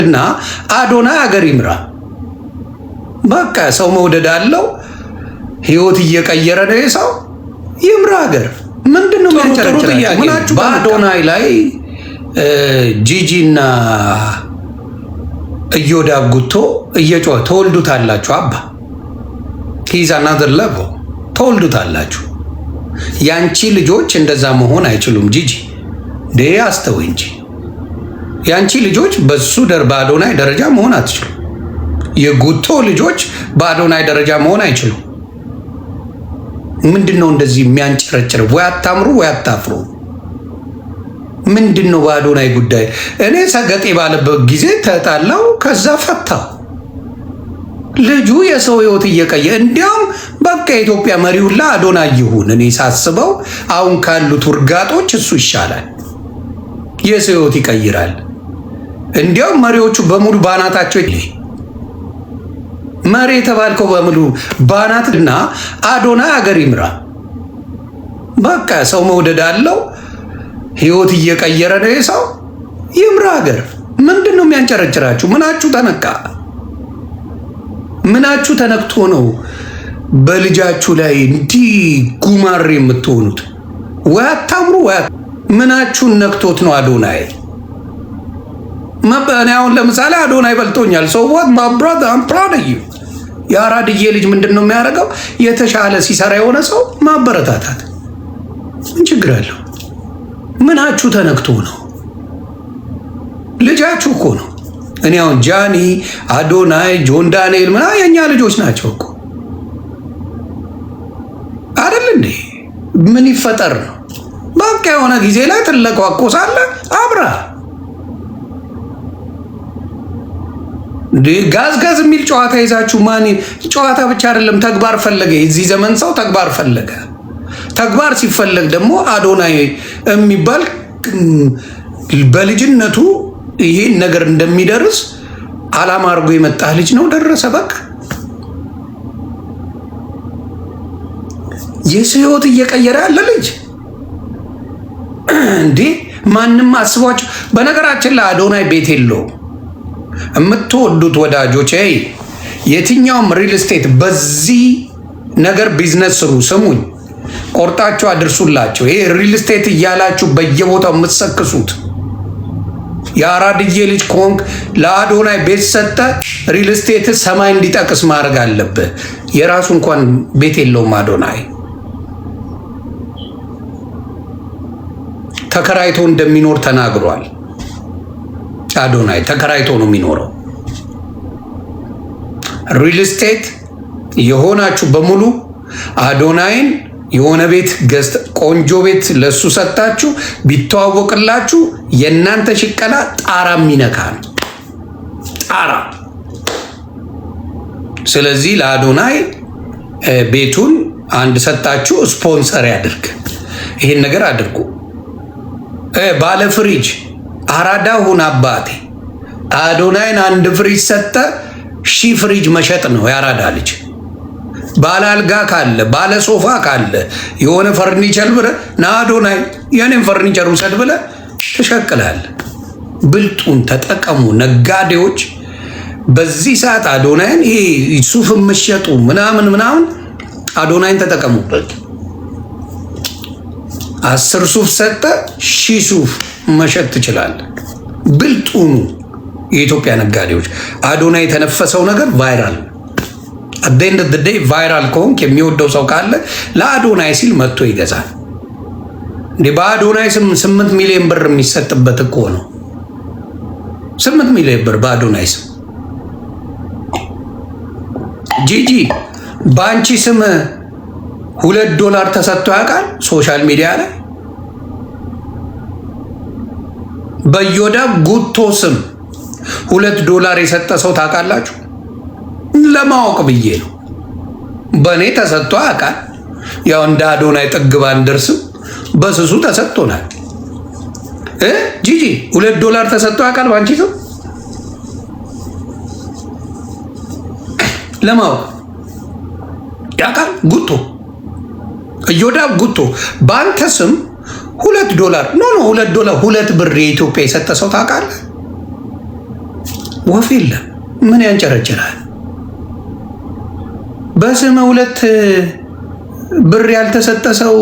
እና አዶናይ አገር ይምራ። በቃ ሰው መውደድ አለው። ህይወት እየቀየረ ነው የሰው ይምራ ሀገር። ምንድነው የሚያጨረጭራችሁ? በአዶናይ ላይ ጂጂ እና እዮዳብ ጉቶ እየጮኸ ተወልዱታላችሁ። አባ ሂዝ አናዘር ለቨል ተወልዱታላችሁ። ያንቺ ልጆች እንደዛ መሆን አይችሉም። ጂጂ ዴ አስተው እንጂ ያንቺ ልጆች በሱ በአዶናይ ደረጃ መሆን አትችሉም። የጉቶ ልጆች በአዶናይ ደረጃ መሆን አይችሉም። ምንድነው እንደዚህ የሚያንጨረጭር? ወይ አታምሩ ወይ አታፍሩ። ምንድነው በአዶናይ ጉዳይ? እኔ ሰገጤ ባለበት ጊዜ ተጣላው፣ ከዛ ፈታው። ልጁ የሰው ህይወት እየቀየ እንዲያውም በቃ የኢትዮጵያ መሪውላ አዶናይ ይሁን። እኔ ሳስበው አሁን ካሉት ውርጋጦች እሱ ይሻላል። የሰው ህይወት ይቀይራል። እንዲያውም መሪዎቹ በሙሉ ባናታቸው መሪ የተባልከው በሙሉ ባናትና አዶናይ አገር ይምራ። በቃ ሰው መውደድ አለው። ህይወት እየቀየረ ነው የሰው ይምራ ሀገር። ምንድን ነው የሚያንጨረጭራችሁ? ምናችሁ ተነካ? ምናችሁ ተነክቶ ነው በልጃችሁ ላይ እንዲህ ጉማሬ የምትሆኑት? ወይ አታምሩ ወይ ምናችሁን ነክቶት ነው አዶናይ? እኔ አሁን ለምሳሌ አዶናይ በልጦኛል። ሰው ወት ማብራት አምፕራድ የአራድዬ ልጅ ምንድን ነው የሚያደርገው? የተሻለ ሲሰራ የሆነ ሰው ማበረታታት ምን ችግር አለው? ምናችሁ ተነክቶ ነው? ልጃችሁ እኮ ነው። እኔ አሁን ጃኒ፣ አዶናይ፣ ጆን ዳንኤል ምናምን የእኛ ልጆች ናቸው እኮ አይደል እንዴ? ምን ይፈጠር ነው? በቃ የሆነ ጊዜ ላይ ትለቋቆሳለ አብራ ጋዝ ጋዝ የሚል ጨዋታ ይዛችሁ ማን? ጨዋታ ብቻ አይደለም ተግባር ፈለገ። የዚህ ዘመን ሰው ተግባር ፈለገ። ተግባር ሲፈለግ ደግሞ አዶናይ የሚባል በልጅነቱ ይሄን ነገር እንደሚደርስ አላማ አድርጎ የመጣ ልጅ ነው። ደረሰ። በቃ የሰው ህይወት እየቀየረ ያለ ልጅ እንዴ! ማንም አስቧቸው። በነገራችን ላይ አዶናይ ቤት የለውም። የምትወዱት ወዳጆች የትኛውም ሪል ስቴት በዚህ ነገር ቢዝነስ ስሩ። ስሙኝ፣ ቆርጣችሁ አድርሱላቸው። ይሄ ሪል ስቴት እያላችሁ በየቦታው የምትሰክሱት የአራድዬ ልጅ ኮንክ ለአዶናይ ቤት ሰጠ። ሪል ስቴት ሰማይ እንዲጠቅስ ማድረግ አለብህ። የራሱ እንኳን ቤት የለውም አዶናይ። ተከራይቶ እንደሚኖር ተናግሯል። አዶናይ ተከራይቶ ነው የሚኖረው። ሪል ስቴት የሆናችሁ በሙሉ አዶናይን የሆነ ቤት ገዝተ ቆንጆ ቤት ለሱ ሰጣችሁ ቢተዋወቅላችሁ የእናንተ ሽቀላ ጣራ የሚነካ ነው። ጣራ። ስለዚህ ለአዶናይ ቤቱን አንድ ሰጣችሁ፣ ስፖንሰር ያድርግ። ይሄን ነገር አድርጉ። ባለ ፍሪጅ አራዳ ሁን አባቴ። አዶናይን አንድ ፍሪጅ ሰጠ፣ 1000 ፍሪጅ መሸጥ ነው ያራዳ ልጅ። ባለ አልጋ ካለ ባለ ሶፋ ካለ የሆነ ፈርኒቸር ብለህ ና አዶናይ የኔን ፈርኒቸር ውሰድ ብለህ ትሸቅላለህ። ብልጡን ተጠቀሙ ነጋዴዎች። በዚህ ሰዓት አዶናይን ይሄ ሱፍ የምትሸጡ ምናምን አዶናይን ተጠቀሙበት። 10 ሱፍ ሰጠ 1000 ሱፍ መሸጥ ትችላለህ። ብልጡኑ የኢትዮጵያ ነጋዴዎች። አዶናይ የተነፈሰው ነገር ቫይራል አደንድ ደይ ቫይራል ከሆንክ የሚወደው ሰው ካለ ለአዶናይ ሲል መጥቶ ይገዛል። እንዴ በአዶናይ 8 ሚሊዮን ብር የሚሰጥበት እኮ ነው። 8 ሚሊዮን ብር በአዶናይ ስም። ጂጂ በአንቺ ስም $2 ተሰጥቶ ያውቃል? ሶሻል ሚዲያ ላይ በዮዳብ ጉቶ ስም $2 የሰጠ ሰው ታውቃላችሁ? ለማወቅ ብዬ ነው። በእኔ ተሰጥቶ ያውቃል? ያው እንደ አዶናይ ጥግ ባንደርስም በስሱ ተሰጥቶናል። ጂጂ $2 ተሰጥቶ ያውቃል በአንቺ ስም? ለማወቅ ያውቃል? ጉቶ እዮዳብ ጉቶ በአንተ ስም $2 ኖ $2 2 ብር የኢትዮጵያ የሰጠ ሰው ታውቃለህ? ወፍ የለም። ምን ያንጨረጭራል? በስመ ሁለት ብር ያልተሰጠ ሰው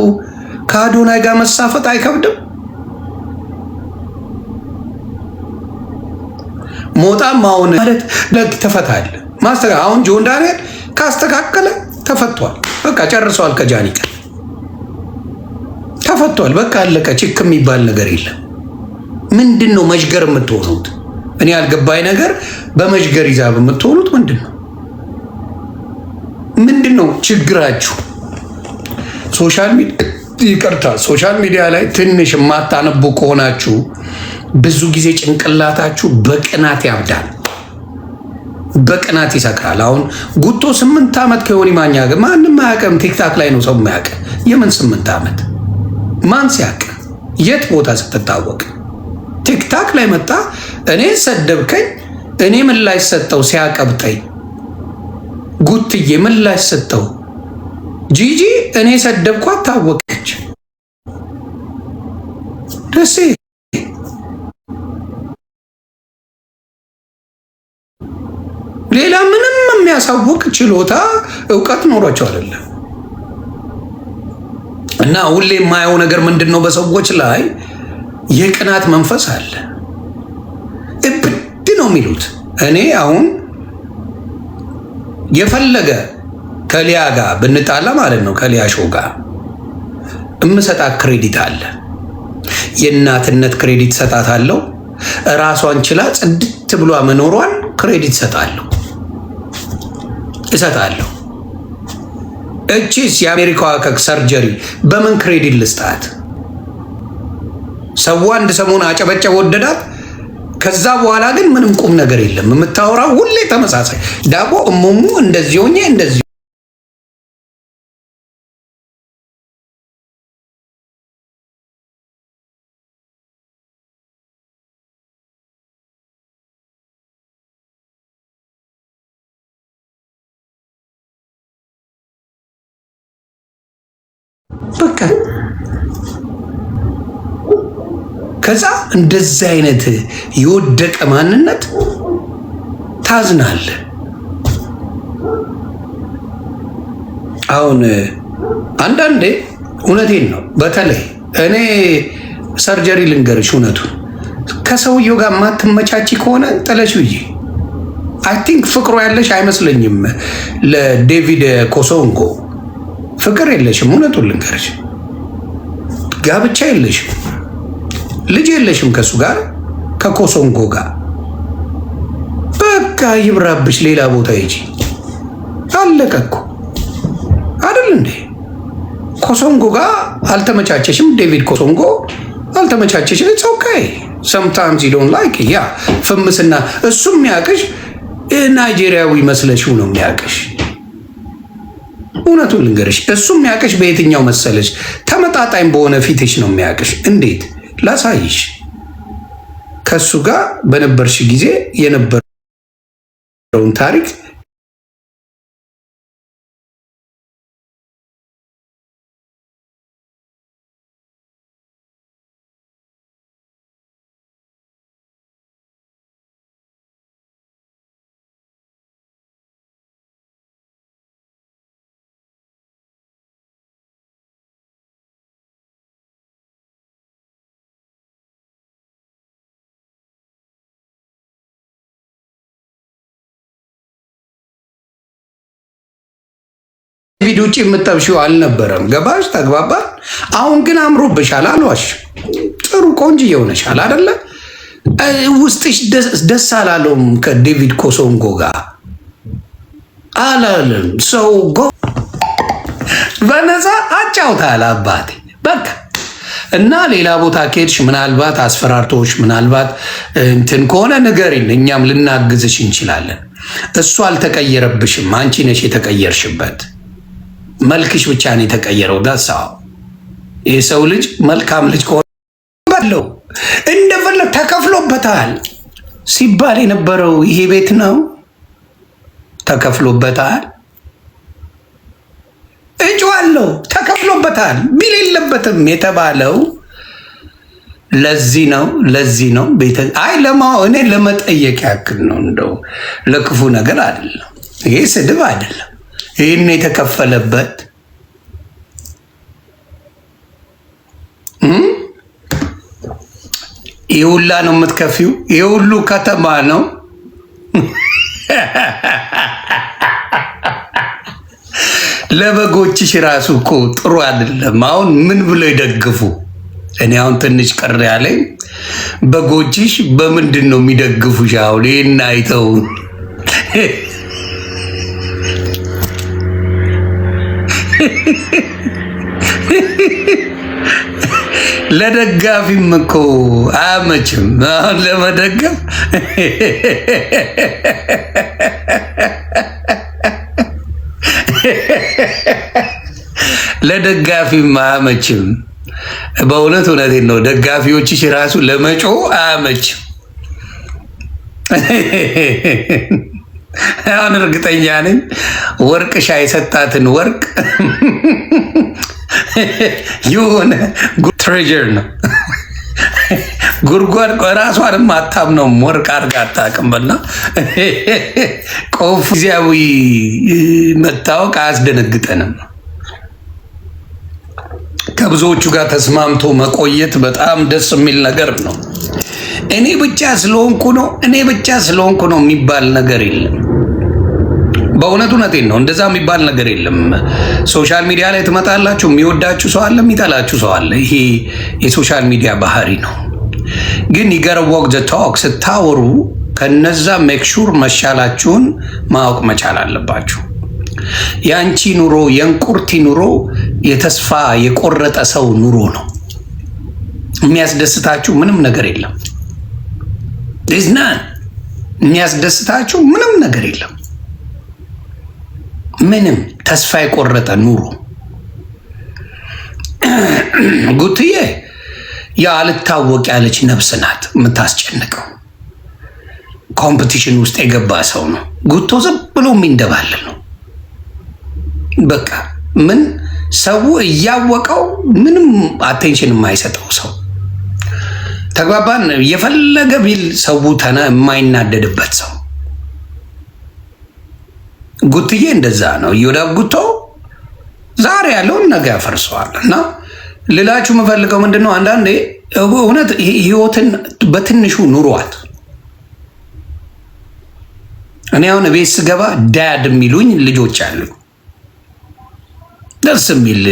ከአዶናይ ጋር መሳፈጥ አይከብድም? ሞጣም አሁን ማለት ለግ ተፈታል አሁን ጆን ዳንኤል ካስተካከለ ተፈቷል። በቃ ጨርሰዋል። ከጃኒ ጋር ተፈቷል። በቃ አለቀ። ችክ የሚባል ነገር የለም። ምንድን ነው መሽገር የምትሆኑት? እኔ ያልገባኝ ነገር በመሽገር ይዛ የምትሆኑት ምንድን ነው? ምንድን ነው ችግራችሁ? ሶሻል ሚዲያ ላይ ትንሽ የማታነቡ ከሆናችሁ ብዙ ጊዜ ጭንቅላታችሁ በቅናት ያብዳል፣ በቅናት ይሰክራል። አሁን ጉቶ 8 ዓመት ከዮኒ ማኛ ጋር ማንም አያውቅም። ቲክታክ ላይ ነው ሰው የማያውቅ። የምን 8 ዓመት ማን ሲያውቅ? የት ቦታ ስትታወቅ? ቲክታክ ላይ መጣ እኔ ሰደብከኝ፣ እኔ ምላሽ ሰጠው። ሲያቀብጠኝ ጉትዬ ምላሽ ሰጠው። ጂጂ እኔ ሰደብኳት ታወቀች። ደሴ ሌላ ምንም የሚያሳውቅ ችሎታ እውቀት ኖሯቸው አይደለም። እና ሁሌ የማየው ነገር ምንድን ነው? በሰዎች ላይ የቅናት መንፈስ አለ። እብድ ነው የሚሉት። እኔ አሁን የፈለገ ከሊያ ጋር ብንጣላ ማለት ነው፣ ከሊያ ሾው ጋር እምሰጣት ክሬዲት አለ። የእናትነት ክሬዲት ሰጣታለሁ። ራሷን ችላ ጽድት ብሏ መኖሯን ክሬዲት እሰጣለሁ። እቺስ የአሜሪካዋ ሰርጀሪ በምን ክሬዲት ልስጣት? ሰው አንድ ሰሞን አጨበጨበ፣ ወደዳት። ከዛ በኋላ ግን ምንም ቁም ነገር የለም። የምታወራው ሁሌ ተመሳሳይ ዳቦ እሙሙ እንደዚህ ሆኜ እንደዚህ በቃ ከዛ እንደዚህ አይነት የወደቀ ማንነት ታዝናል። አሁን አንዳንዴ እውነቴን ነው። በተለይ እኔ ሰርጀሪ ልንገርሽ እውነቱን ከሰውየው ጋር ማትመቻቺ ከሆነ ጥለሽ ውዬ አይ ቲንክ ፍቅሩ ያለሽ አይመስለኝም። ለዴቪድ ኮሶንጎ ፍቅር የለሽም። እውነቱን ልንገርሽ ጋብቻ የለሽም፣ ልጅ የለሽም ከሱ ጋር ከኮሶንጎ ጋር። በቃ ይብራብሽ፣ ሌላ ቦታ ሂጂ። አለቀ እኮ አይደል እንዴ? ኮሶንጎ ጋር አልተመቻቸሽም፣ ዴቪድ ኮሶንጎ አልተመቻቸሽም። ኢትስ ኦኬ ሰምታይምስ ዩ ዶንት ላይክ ያ ፍምስና እሱ የሚያቅሽ ናይጄሪያዊ መስለሽው ነው የሚያቅሽ። እውነቱን ልንገርሽ እሱ የሚያቅሽ በየትኛው መሰለሽ? ተመጣጣኝ በሆነ ፊትሽ ነው የሚያቅሽ። እንዴት ላሳይሽ? ከሱ ጋር በነበርሽ ጊዜ የነበረውን ታሪክ ቪዲዮ ውጭ የምጠብሺው አልነበረም። ገባሽ? ተግባባል። አሁን ግን አምሮብሻል። አልዋሽ። ጥሩ ቆንጆ የሆነሻል አይደለ? ውስጥሽ ደስ አላለውም? ከዴቪድ ኮሶንጎ ጋር አላለም? ሰው በነፃ አጫውታል አባቴ። በቃ እና ሌላ ቦታ ከሄድሽ ምናልባት አስፈራርቶሽ ምናልባት እንትን ከሆነ ንገሪን፣ እኛም ልናግዝሽ እንችላለን። እሱ አልተቀየረብሽም፣ አንቺ ነሽ የተቀየርሽበት። መልክሽ ብቻ ነው የተቀየረው። ዳሳው የሰው ልጅ መልካም ልጅ ከሆነ ባለው እንደፈለግ ተከፍሎበታል ሲባል የነበረው ይሄ ቤት ነው። ተከፍሎበታል እጭዋለሁ ተከፍሎበታል ቢል የለበትም የተባለው ለዚህ ነው ቤተ አይ እኔ ለመጠየቅ ያክል ነው። እንደው ለክፉ ነገር አይደለም። ይሄ ስድብ አይደለም። ይሄን የተከፈለበት ይውላ ነው የምትከፊው። የሁሉ ከተማ ነው። ለበጎችሽ ራሱ እኮ ጥሩ አይደለም። አሁን ምን ብሎ ይደግፉ? እኔ አሁን ትንሽ ቅር ያለኝ በጎችሽ በምንድን ነው የሚደግፉሽ? አሁን ይሄን አይተው ለደጋፊም እኮ አያመችም። አሁን ለመደገፍ ለደጋፊም አያመችም። በእውነት እውነቴን ነው። ደጋፊዎችሽ ራሱ ለመጮ አያመችም። አሁን እርግጠኛ ነኝ ወርቅሻ የሰጣትን ወርቅ የሆነ ትሬጀር ነው ጉድጓድ ራሷንም አታምነውም። ወርቅ አድርጋ አታውቅምና ቆፍ ጊዜያዊ መታወቅ አያስደነግጠንም። ከብዙዎቹ ጋር ተስማምቶ መቆየት በጣም ደስ የሚል ነገር ነው። እኔ ብቻ ስለሆንኩ ነው የሚባል ነገር የለም። በእውነቱ እውነቴን ነው። እንደዛ የሚባል ነገር የለም። ሶሻል ሚዲያ ላይ ትመጣላችሁ፣ የሚወዳችሁ ሰው አለ፣ የሚጠላችሁ ሰው አለ። ይሄ የሶሻል ሚዲያ ባህሪ ነው። ግን ይገር ወክ ዘ ቶክ ስታወሩ ከነዛ ሜክሹር መሻላችሁን ማወቅ መቻል አለባችሁ። የአንቺ ኑሮ የእንቁርቲ ኑሮ የተስፋ የቆረጠ ሰው ኑሮ ነው። የሚያስደስታችሁ ምንም ነገር የለም። ዲዝና የሚያስደስታችሁ ምንም ነገር የለም። ምንም ተስፋ የቆረጠ ኑሮ። ጉትዬ ያልታወቅ ያለች ነፍስ ናት የምታስጨንቀው። ኮምፒቲሽን ውስጥ የገባ ሰው ነው ጉቶ። ዝም ብሎ የሚንደባለል ነው። በቃ ምን ሰው እያወቀው ምንም አቴንሽን የማይሰጠው ሰው። ተግባባን? የፈለገ ቢል ሰው የማይናደድበት ሰው ጉትዬ እንደዛ ነው። ይወዳብ ጉቶ ዛሬ ያለውን ነገ ያፈርሰዋል። እና ልላችሁ የምፈልገው ምንድነው፣ አንዳንዴ እውነት ህይወትን በትንሹ ኑሯት። እኔ አሁን ቤት ስገባ ዳድ የሚሉኝ ልጆች አሉ። ደስ የሚል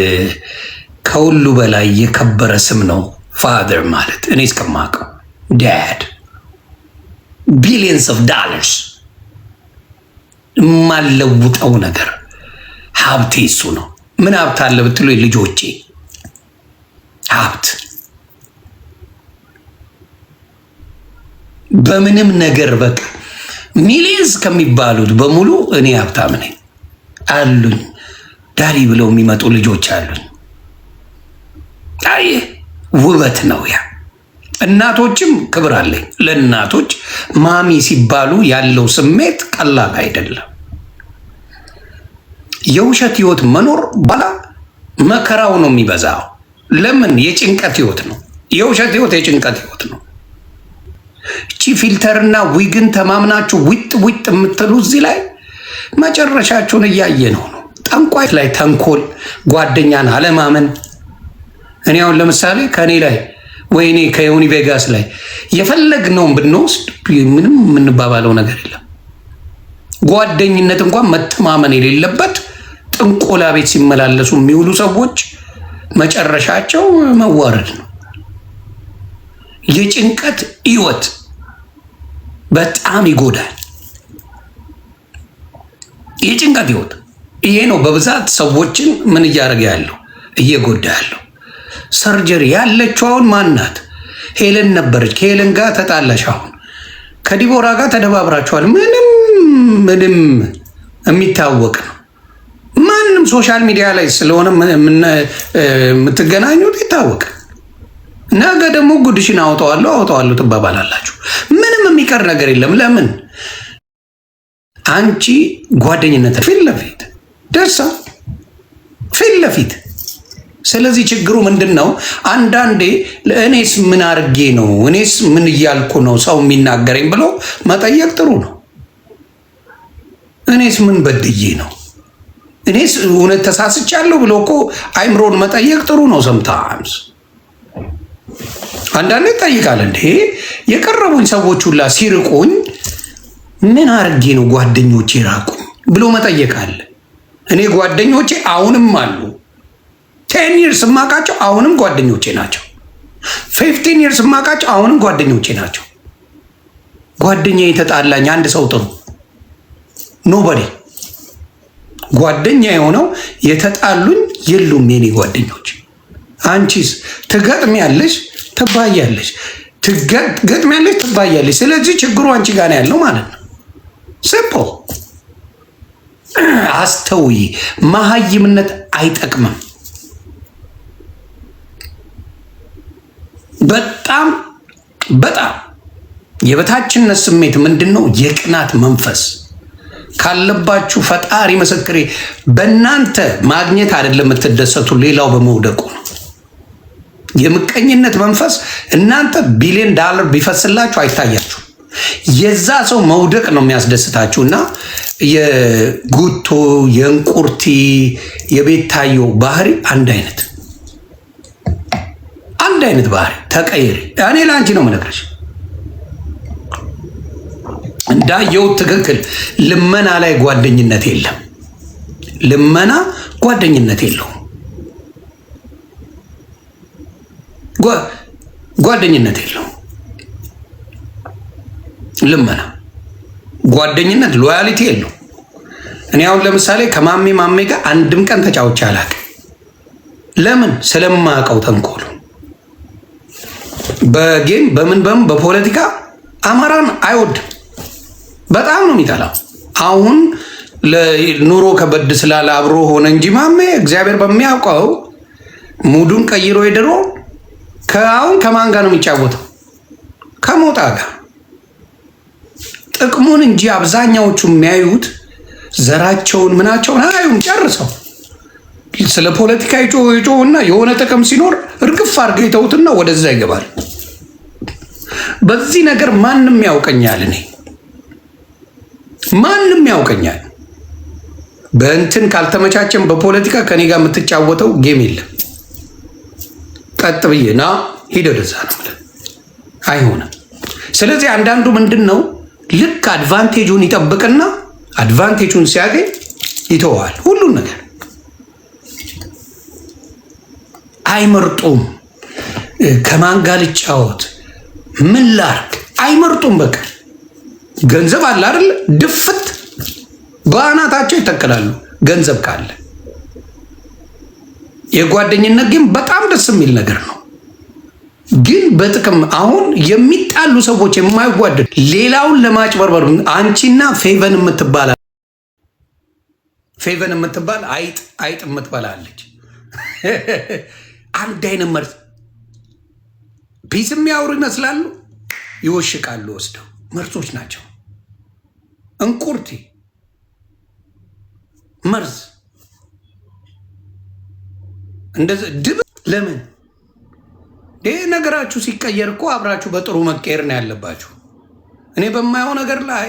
ከሁሉ በላይ የከበረ ስም ነው ፋዘር ማለት። እኔ እስከማውቀው ዳድ ቢሊየንስ ኦፍ ዶላርስ የማለውጠው ነገር ሀብቴ እሱ ነው። ምን ሀብት አለ ብትሉ ልጆቼ ሀብት። በምንም ነገር በቃ ሚሊየንስ ከሚባሉት በሙሉ እኔ ሀብታም ነኝ አሉኝ። ዳሪ ብለው የሚመጡ ልጆች አሉኝ። አይ ውበት ነው ያ። እናቶችም ክብር አለኝ ለእናቶች። ማሚ ሲባሉ ያለው ስሜት ቀላል አይደለም። የውሸት ህይወት መኖር ባላ መከራው ነው የሚበዛው። ለምን? የጭንቀት ህይወት ነው። የውሸት ህይወት የጭንቀት ህይወት ነው። እቺ ፊልተርና ዊግን ተማምናችሁ ዊጥ የምትሉ እዚህ ላይ መጨረሻችሁን እያየ ነው። ጠንቋይ ላይ ተንኮል፣ ጓደኛን አለማመን። እኔ አሁን ለምሳሌ ከእኔ ላይ ወይኔ ከዮኒ ቬጋስ ላይ የፈለግነውን ብንወስድ ምንም የምንባባለው ነገር የለም። ጓደኝነት እንኳን መተማመን የሌለበት ጥንቆላ ቤት ሲመላለሱ የሚውሉ ሰዎች መጨረሻቸው መዋረድ ነው። የጭንቀት ህይወት በጣም ይጎዳል። የጭንቀት ህይወት ይሄ ነው በብዛት ሰዎችን ምን እያደረገ ያለው እየጎዳ ያለው። ሰርጀሪ ያለችው አሁን ማናት? ሄለን ነበረች። ከሄለን ጋር ተጣላሽ። አሁን ከዲቦራ ጋር ተደባብራችኋል። ምንም የሚታወቅ ነው። ማንም ሶሻል ሚዲያ ላይ ስለሆነ የምትገናኙት ይታወቃል። ነገ ደግሞ ጉድሽን አውጠዋለሁ ትባባላላችሁ። ምንም የሚቀር ነገር የለም። ለምን? አንቺ ጓደኝነት ፊት ለፊት ደርሳ ፊት ለፊት ስለዚህ ችግሩ ምንድን ነው? አንዳንዴ እኔስ ምን አርጌ ነው እኔስ ምን እያልኩ ነው ሰው የሚናገረኝ ብሎ መጠየቅ ጥሩ ነው። እኔስ ምን በድዬ ነው እኔስ እውነት ተሳስቻለሁ ብሎ እኮ አይምሮን መጠየቅ ጥሩ ነው። ሰምታምስ አንዳንዴ ጠይቃል። እንዴ የቀረቡኝ ሰዎች ሁላ ሲርቁኝ ምን አርጌ ነው ጓደኞቼ ራቁኝ ብሎ መጠየቅ አለ። እኔ ጓደኞቼ አሁንም አሉ። 10 years ማቃቸው አሁንም ጓደኞቼ ናቸው። 15 years ማቃቸው አሁንም ጓደኞቼ ናቸው። ጓደኛ የተጣላኝ አንድ ሰው ጥሩ ኖበዲ ጓደኛ የሆነው የተጣሉኝ የሉም የኔ ጓደኞች። አንቺስ ትገጥሚያለሽ፣ ትባያለሽ፣ ትገጥሚያለሽ፣ ትባያለሽ። ስለዚህ ችግሩ አንቺ ጋር ነው ያለው ማለት ነው። ስፖ አስተውይ። መሀይምነት አይጠቅምም። በጣም በጣም የበታችነት ስሜት ምንድን ነው? የቅናት መንፈስ ካለባችሁ ፈጣሪ ምስክሬ፣ በእናንተ ማግኘት አይደለም የምትደሰቱ፣ ሌላው በመውደቁ ነው። የምቀኝነት መንፈስ እናንተ $1 ቢሊዮን ቢፈስላችሁ አይታያችሁ። የዛ ሰው መውደቅ ነው የሚያስደስታችሁ። እና የጉቶ የእንቁርቲ የቤታዮ ባህሪ አንድ አይነት ባህሪ ተቀይሪ። እኔ ለአንቺ ነው የምነግርሽ እንዳየው ትክክል። ልመና ላይ ጓደኝነት የለም። ልመና ጓደኝነት የለውም። ጓደኝነት የለውም። ልመና ጓደኝነት ሎያሊቲ የለው። እኔ አሁን ለምሳሌ ከማሜ ጋር አንድም ቀን ተጫውቼ አላውቅም። ለምን? ስለማውቀው ተንኮሉ በጌም በምን በፖለቲካ አማራን አይወድም። በጣም ነው የሚጠላው። አሁን ለኑሮ ከበድ ስላለ አብሮ ሆነ እንጂ ማሜ እግዚአብሔር በሚያውቀው ሙዱን ቀይሮ የድሮ ከአሁን ከማን ጋር ነው የሚጫወተው? ከሞጣ ጋር። ጥቅሙን እንጂ አብዛኛዎቹ የሚያዩት ዘራቸውን ምናቸውን አያዩም ጨርሰው። ስለ ፖለቲካ ይጮህና የሆነ ጥቅም ሲኖር እርግፍ አድርገው ይተውትና ወደዛ ይገባል። በዚህ ነገር ማንም ያውቀኛል። እኔ ማንም ያውቀኛል። በእንትን ካልተመቻቸን በፖለቲካ ከኔ ጋር የምትጫወተው ጌም የለም። ቀጥ ብዬ ና ሂድ ወደዛ ነው አይሆንም። ስለዚህ አንዳንዱ ምንድን ነው ልክ አድቫንቴጁን ይጠብቅና አድቫንቴጁን ሲያገኝ ይተዋል። ሁሉን ነገር አይመርጡም። ከማን ጋር ልጫወት ምን ላርግ አይመርጡም። በቃ ገንዘብ አለ አይደል? ድፍት በአናታቸው ይተከላሉ። ገንዘብ ካለ የጓደኝነት ግን በጣም ደስ የሚል ነገር ነው። ግን በጥቅም አሁን የሚጣሉ ሰዎች የማይጓደድ ሌላውን ለማጭበርበር አንቺና ፌቨን የምትባል አይጥ የምትበላለች አንድ አይነት መርዝ ፒስ የሚያወሩ ይመስላሉ፣ ይወሽቃሉ። ወስደው መርዞች ናቸው። እንቁርቲ መርዝ እንደዚህ ድብ ለምን ይህ ነገራችሁ ሲቀየር እኮ አብራችሁ በጥሩ መቀየር ነው ያለባችሁ። እኔ በማየው ነገር ላይ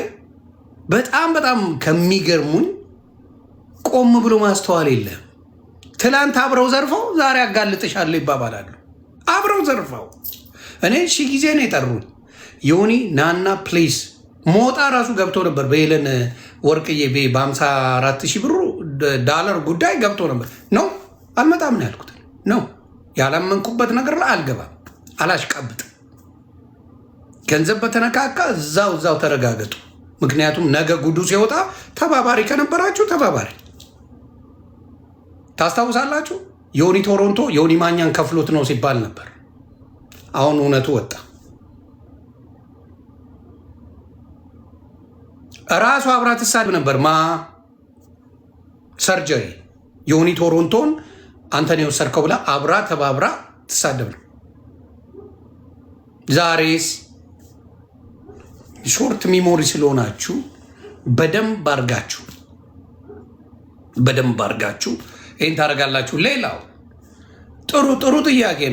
በጣም ከሚገርሙኝ ቆም ብሎ ማስተዋል የለም። ትላንት አብረው ዘርፈው ዛሬ አጋልጥሻለሁ ይባባላሉ። አብረው ዘርፈው እኔ ሺህ ጊዜ ነው የጠሩኝ። ዮኒ ናና ፕሊስ ሞጣ ራሱ ገብቶ ነበር በሄለን ወርቅዬ በ54,000 ብሩ ዳለር ጉዳይ ገብቶ ነበር። ነው አልመጣም ነው ያልኩት። ነው ያላመንኩበት ነገር ላይ አልገባም፣ አላሽቀብጥም። ገንዘብ በተነካካ እዛው ተረጋገጡ። ምክንያቱም ነገ ጉዱ ሲወጣ ተባባሪ ከነበራችሁ ተባባሪ ታስታውሳላችሁ። ዮኒ ቶሮንቶ ዮኒ ማኛን ከፍሎት ነው ሲባል ነበር። አሁን እውነቱ ወጣ። እራሱ አብራ ትሳደብ ነበር። ሰርጀሪ ዮኒ ቶሮንቶን አንተን የወሰድከው ብላ አብራ ተባብራ ትሳደብ ነው። ዛሬስ ሾርት ሚሞሪ ስለሆናችሁ በደንብ አርጋችሁ ይህን ታደርጋላችሁ። ሌላው ጥሩ ጥያቄ ነው።